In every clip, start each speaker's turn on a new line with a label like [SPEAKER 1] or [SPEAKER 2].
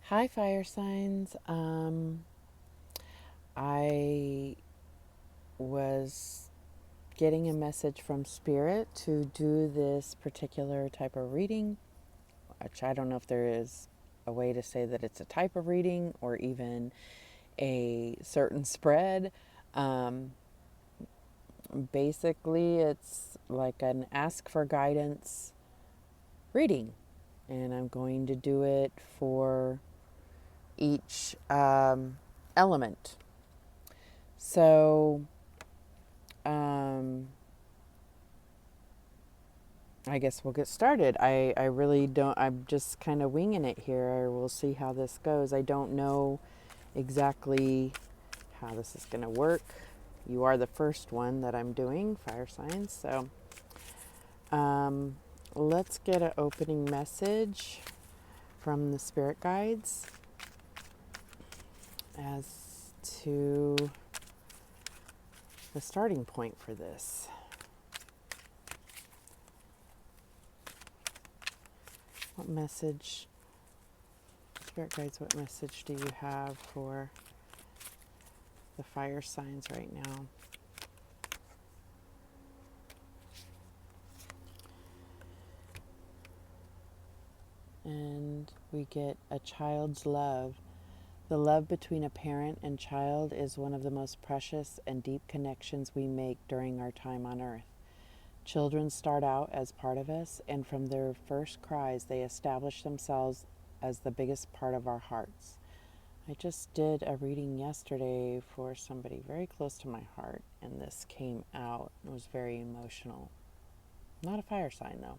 [SPEAKER 1] Hi, fire signs. I was getting a message from Spirit to do this particular type of reading, which I don't know if there is a way to say that it's a type of reading or even a certain spread. Um, Basically, it's like an ask for guidance reading, and I'm going to do it for each element. So, um, I guess we'll get started. I really don't, I'm just kind of winging it here. We'll see how this goes. I don't know exactly how this is going to work. You are the first one that I'm doing, fire signs. So um, let's get an opening message from the spirit guides as to the starting point for this. What message, spirit guides, what message do you have for the fire signs right now? And we get a child's love. The love between a parent and child is one of the most precious and deep connections we make during our time on earth. Children start out as part of us, and from their first cries, they establish themselves as the biggest part of our hearts. I just did a reading yesterday for somebody very close to my heart, and this came out. It was very emotional. Not a fire sign, though.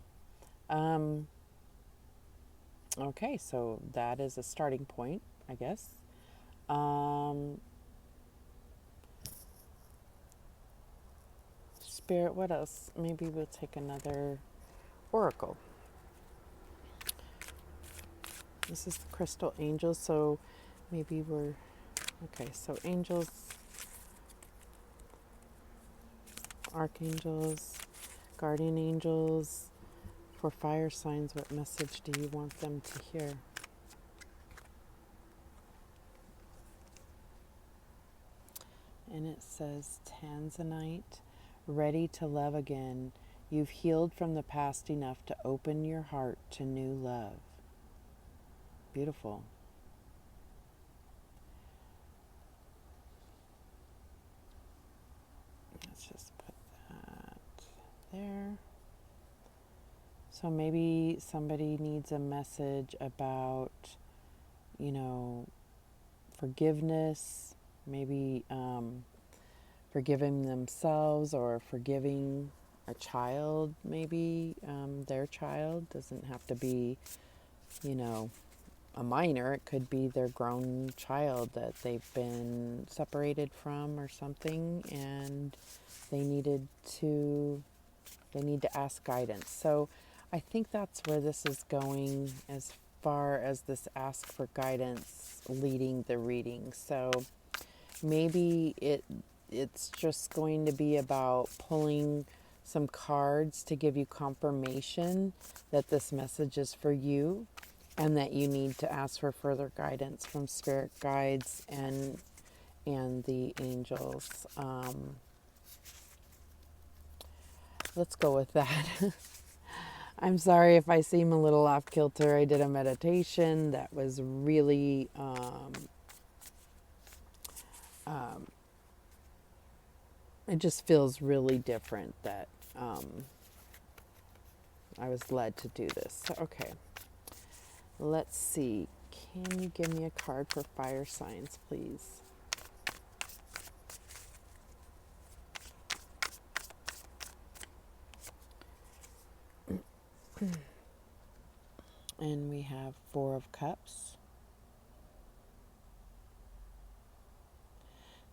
[SPEAKER 1] Okay, so that is a starting point, I guess. Spirit, what else? Maybe we'll take another oracle. This is the crystal angels, so maybe we're okay. So angels, archangels, guardian angels. For fire signs, what message do you want them to hear? And it says, Tanzanite, ready to love again. You've healed from the past enough to open your heart to new love. Beautiful. Let's just put that there. So maybe somebody needs a message about, forgiveness, maybe forgiving themselves or forgiving a child, maybe their child. Doesn't have to be, you know, a minor. It could be their grown child that they've been separated from or something, and they needed to, they need to ask guidance. So I think that's where this is going as far as this ask for guidance leading the reading. So maybe it's just going to be about pulling some cards to give you confirmation that this message is for you and that you need to ask for further guidance from spirit guides and the angels. Let's go with that. I'm sorry if I seem a little off kilter. I did a meditation that was really it just feels really different that I was led to do this. So, okay, let's see. Can you give me a card for fire signs, please? And we have Four of Cups.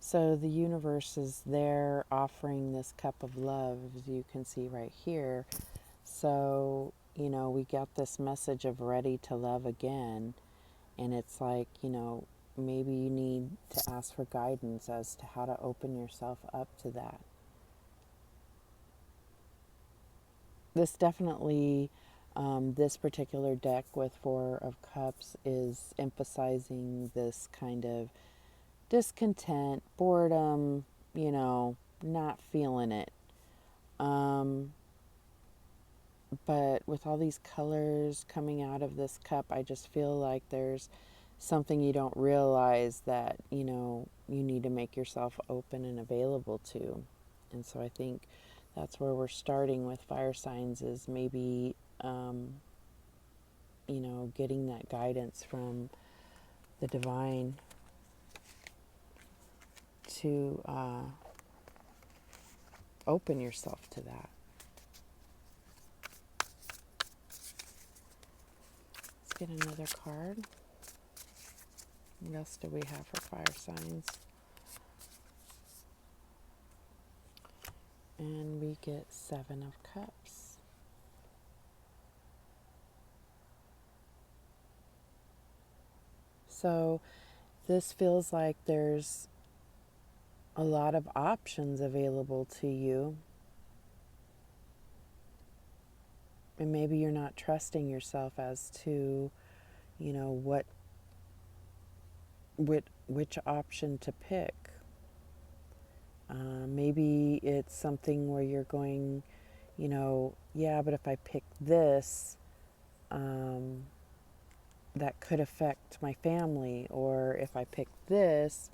[SPEAKER 1] So the universe is there offering this cup of love, as you can see right here. So, we got this message of ready to love again. And it's like, maybe you need to ask for guidance as to how to open yourself up to that. This definitely This particular deck with Four of Cups is emphasizing this kind of discontent, boredom, not feeling it. But with all these colors coming out of this cup, I just feel like there's something you don't realize that, you need to make yourself open and available to. And so I think that's where we're starting with fire signs is maybe, getting that guidance from the divine to open yourself to that. Let's get another card. What else do we have for fire signs? And we get Seven of Cups. So this feels like there's a lot of options available to you. And maybe you're not trusting yourself as to, which option to pick. Maybe it's something where you're going, yeah, but if I pick this, that could affect my family. Or if I pick this,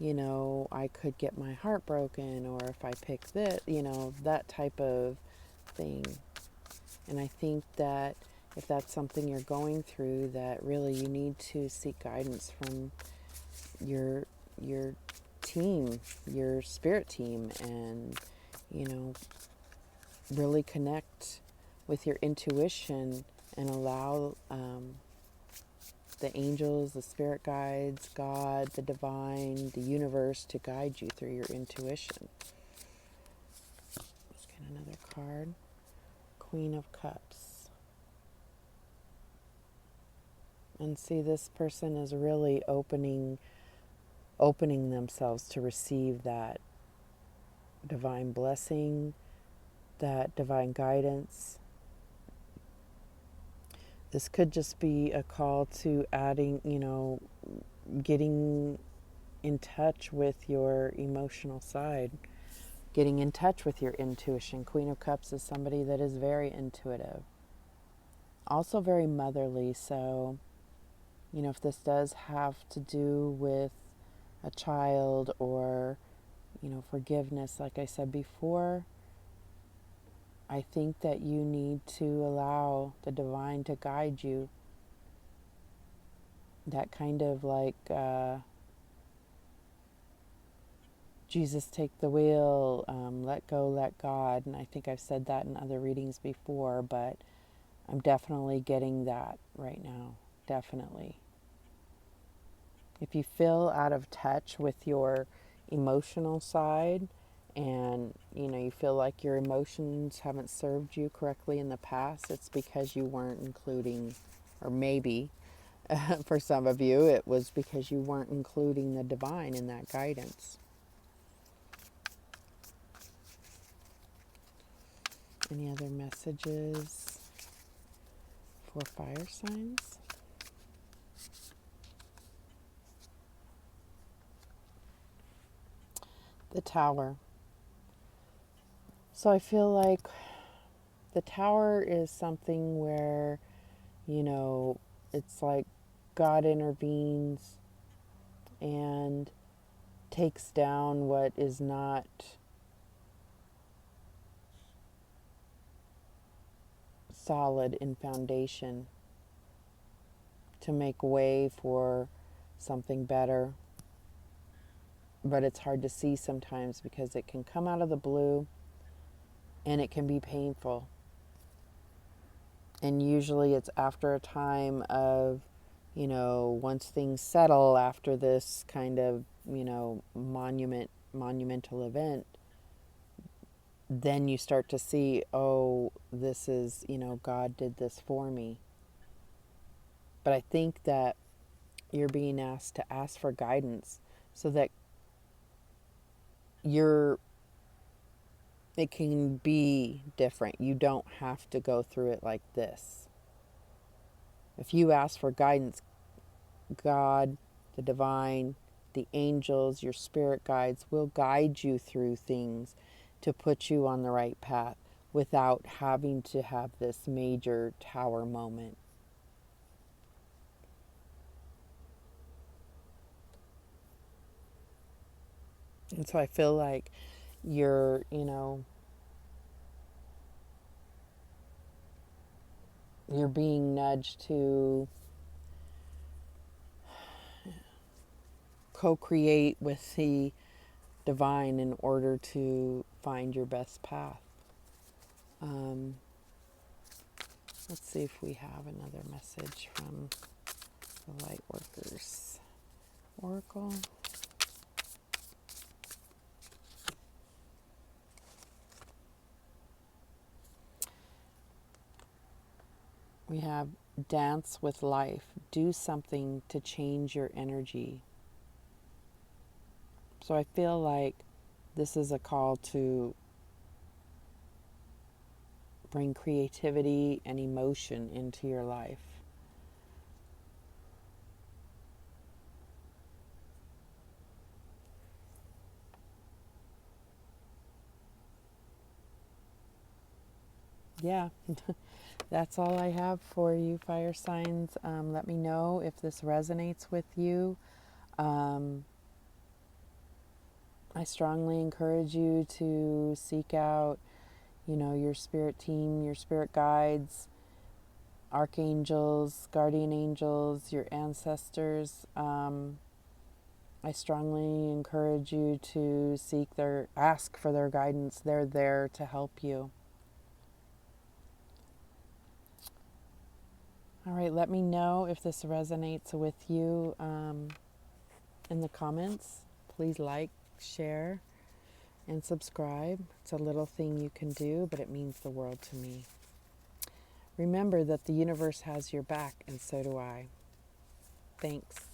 [SPEAKER 1] I could get my heart broken. Or if I pick this, that type of thing. And I think that if that's something you're going through, that really you need to seek guidance from your team, your spirit team, and really connect with your intuition and allow the angels, the spirit guides, God, the divine, the universe to guide you through your intuition. Let's get another card. Queen of Cups. And see, this person is really opening themselves to receive that divine blessing, that divine guidance. This could just be a call to adding, getting in touch with your emotional side, getting in touch with your intuition. Queen of Cups is somebody that is very intuitive, also very motherly. So, if this does have to do with a child or, forgiveness, like I said before, I think that you need to allow the divine to guide you. That kind of like Jesus, take the wheel, let go, let God. And I think I've said that in other readings before, but I'm definitely getting that right now. Definitely. If you feel out of touch with your emotional side and, you feel like your emotions haven't served you correctly in the past, it's because you weren't including, or maybe for some of you, it was because you weren't including the divine in that guidance. Any other messages for fire signs? The Tower. So I feel like the Tower is something where, it's like God intervenes and takes down what is not solid in foundation to make way for something better. But it's hard to see sometimes because it can come out of the blue and it can be painful. And usually it's after a time of, once things settle after this kind of, monumental event, then you start to see, oh, this is, God did this for me. But I think that you're being asked to ask for guidance so that you're It can be different. You don't have to go through it like this. If you ask for guidance, God, the divine, the angels, your spirit guides will guide you through things to put you on the right path without having to have this major tower moment. And so I feel like you're, you're being nudged to co-create with the divine in order to find your best path. Um, let's see if we have another message from the light workers oracle. We have dance with life. Do something to change your energy. So I feel like this is a call to bring creativity and emotion into your life. Yeah, that's all I have for you, fire signs. Let me know if this resonates with you. I strongly encourage you to seek out, your spirit team, your spirit guides, archangels, guardian angels, your ancestors. I strongly encourage you to ask for their guidance. They're there to help you. All right, let me know if this resonates with you in the comments. Please like, share, and subscribe. It's a little thing you can do, but it means the world to me. Remember that the universe has your back, and so do I. Thanks.